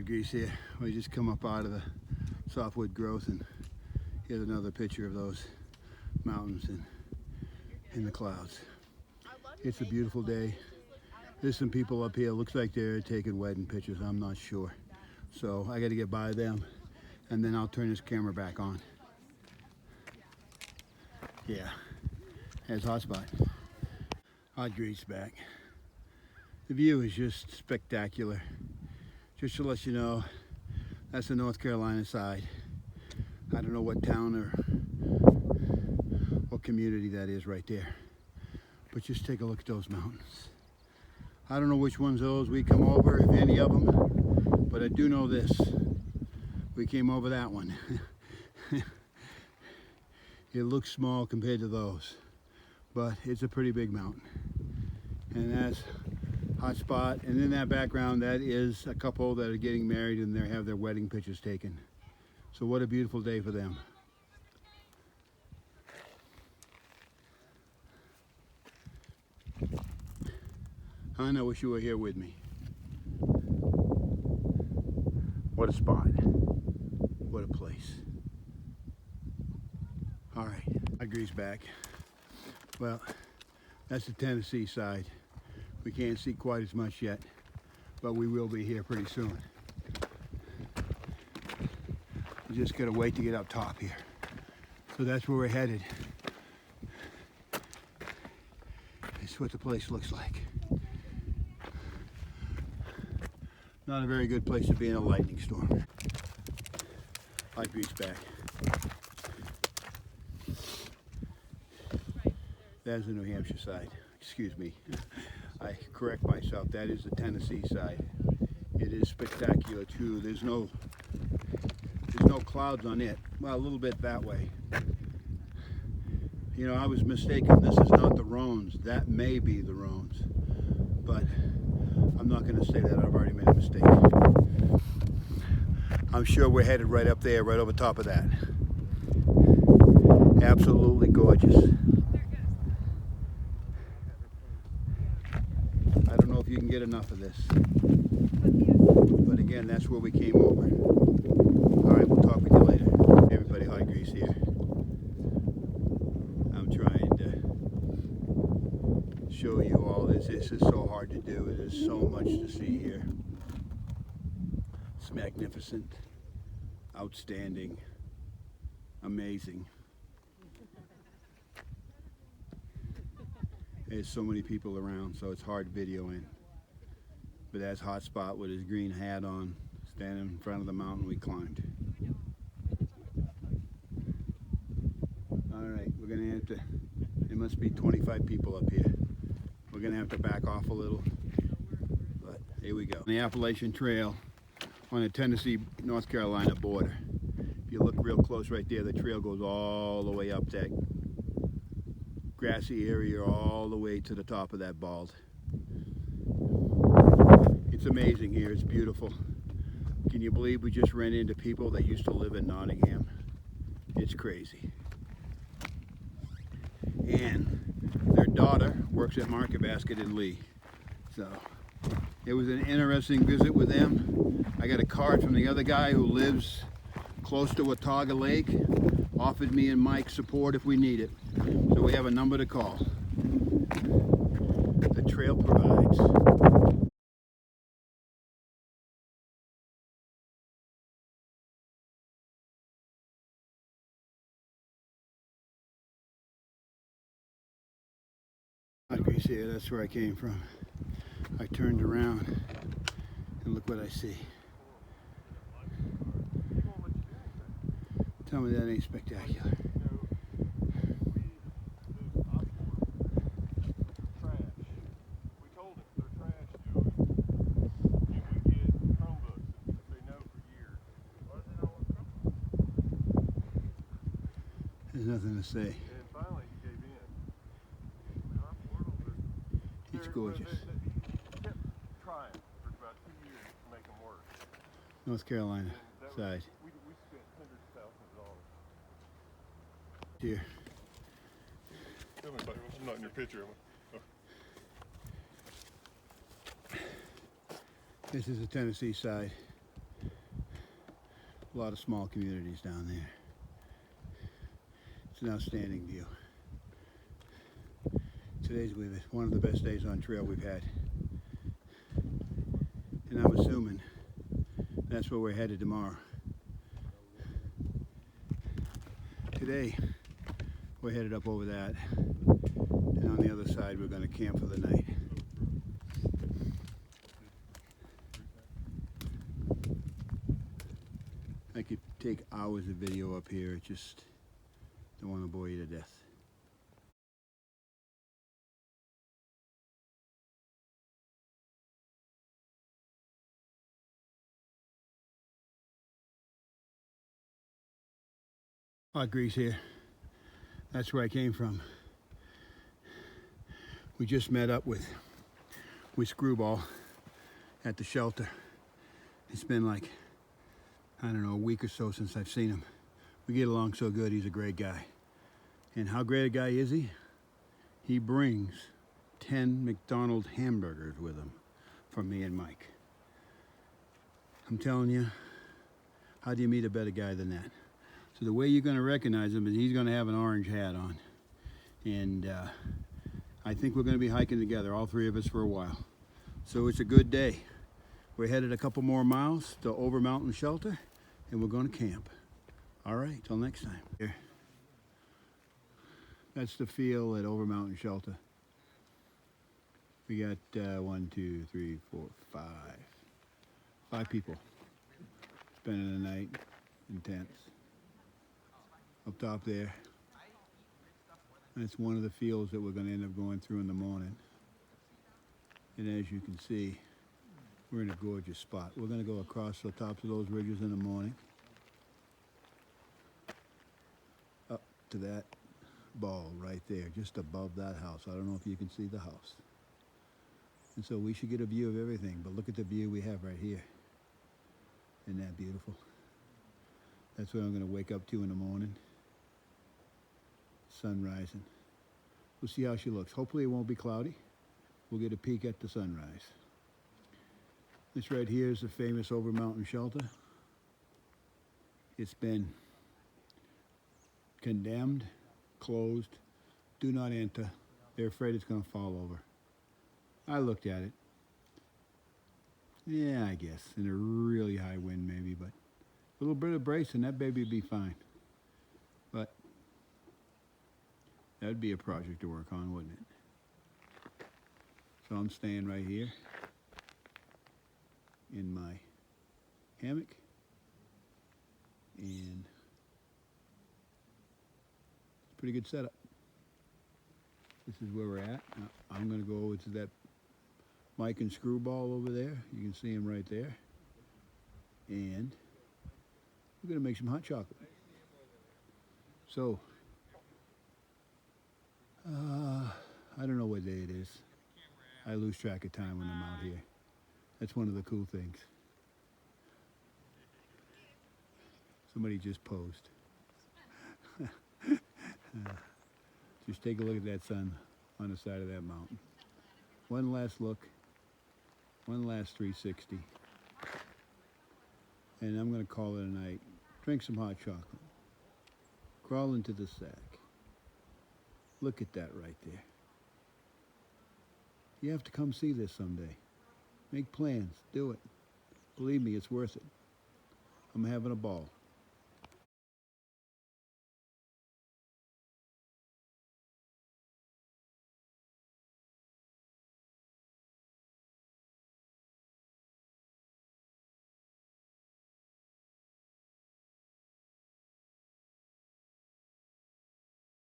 Grease here. We just come up out of the softwood growth, and here's another picture of those mountains in the clouds. It's a beautiful day. There's some people up here. Looks like they're taking wedding pictures. I'm not sure. So I got to get by them, and then I'll turn this camera back on. Yeah, there's Hotspot. Hot Grease back. The view is just spectacular. Just to let you know, that's the North Carolina side. I don't know what town or what community that is right there, but just take a look at those mountains. I don't know which ones those we come over, if any of them, but I do know this. We came over that one. It looks small compared to those, but it's a pretty big mountain. And that's Hotspot, and in that background, that is a couple that are getting married and they have their wedding pictures taken. So what a beautiful day for them. Hon, I wish you were here with me. What a spot. What a place. All right, Hot Grease back. Well, that's the Tennessee side. We can't see quite as much yet, but we will be here pretty soon. We just gotta wait to get up top here. So that's where we're headed. This is what the place looks like. Not a very good place to be in a lightning storm. Hot Grease back. That's the New Hampshire side. Excuse me. I correct myself. That is the Tennessee side. It is spectacular too. There's no clouds on it. Well, a little bit that way. You know, I was mistaken. This is not the Rhones. That may be the Rhones, but I'm not going to say that. I've already made a mistake. I'm sure we're headed right up there, right over top of that. Absolutely gorgeous. I don't know if you can get enough of this. But again, that's where we came over. All right, we'll talk with you later. Hey everybody, Hot Grease here. I'm trying to show you all this. This is so hard to do. There's so much to see here. It's magnificent, outstanding, amazing. There's so many people around, so it's hard videoing. But that's Hotspot with his green hat on, standing in front of the mountain we climbed. All right, we're gonna have to, there must be 25 people up here. We're gonna have to back off a little, but here we go. The Appalachian Trail on the Tennessee-North Carolina border. If you look real close right there, the trail goes all the way up that grassy area all the way to the top of that bald. It's amazing here. It's beautiful. Can you believe we just ran into people that used to live in Nottingham? It's crazy. And their daughter works at Market Basket in Lee. So it was an interesting visit with them. I got a card from the other guy who lives close to Watauga Lake. Offered me and Mike support if we need it. So we have a number to call. The trail provides. Hot Grease here, that's where I came from. I turned around and look what I see. Tell me that ain't spectacular. There's nothing to say. And finally he gave in. It's gorgeous. They kept trying for about 2 years to make them work. North Carolina side. We spent hundreds of thousands of dollars. Here. Tell me, buddy, I'm not in your picture, am I? This is the Tennessee side. A lot of small communities down there. It's an outstanding view. Today's one of the best days on trail we've had. And I'm assuming that's where we're headed tomorrow. Today, we're headed up over that. And on the other side, we're going to camp for the night. I could take hours of video up here. I just don't want to bore you to death. Hot grease here. That's where I came from. We just met up with Screwball at the shelter. It's been like, I don't know, a week or so since I've seen him. We get along so good. He's a great guy. And how great a guy is he? He brings 10 McDonald's hamburgers with him for me and Mike. I'm telling you, how do you meet a better guy than that? So the way you're going to recognize him is he's going to have an orange hat on. And I think we're going to be hiking together, all three of us, for a while. So it's a good day. We're headed a couple more miles to Over Mountain Shelter, and we're going to camp. All right, till next time. Here. That's the feel at Over Mountain Shelter. We got 1, 2, 3, 4, 5. 5 people spending the night in tents. Up top there. That's one of the fields that we're going to end up going through in the morning. And as you can see, we're in a gorgeous spot. We're going to go across the tops of those ridges in the morning. Up to that ball right there, just above that house. I don't know if you can see the house. And so we should get a view of everything, but look at the view we have right here. Isn't that beautiful? That's what I'm going to wake up to in the morning. Sun rising. We'll see how she looks. Hopefully it won't be cloudy. We'll get a peek at the sunrise. This right here is the famous Over Mountain Shelter. It's been condemned, closed, do not enter. They're afraid it's going to fall over. I looked at it. Yeah, I guess, in a really high wind maybe, but a little bit of brace and that baby would be fine. But that'd be a project to work on, wouldn't it? So I'm staying right here in my hammock, and pretty good setup. This is where we're at. Now, I'm going to go over to that Mike and Screwball over there. You can see him right there. And we're going to make some hot chocolate. So, I don't know what day it is. I lose track of time when I'm out here. That's one of the cool things. Somebody just posed. Just take a look at that sun on the side of that mountain. One last look. One last 360. And I'm going to call it a night. Drink some hot chocolate. Crawl into the sack. Look at that right there. You have to come see this someday. Make plans. Do it. Believe me, it's worth it. I'm having a ball.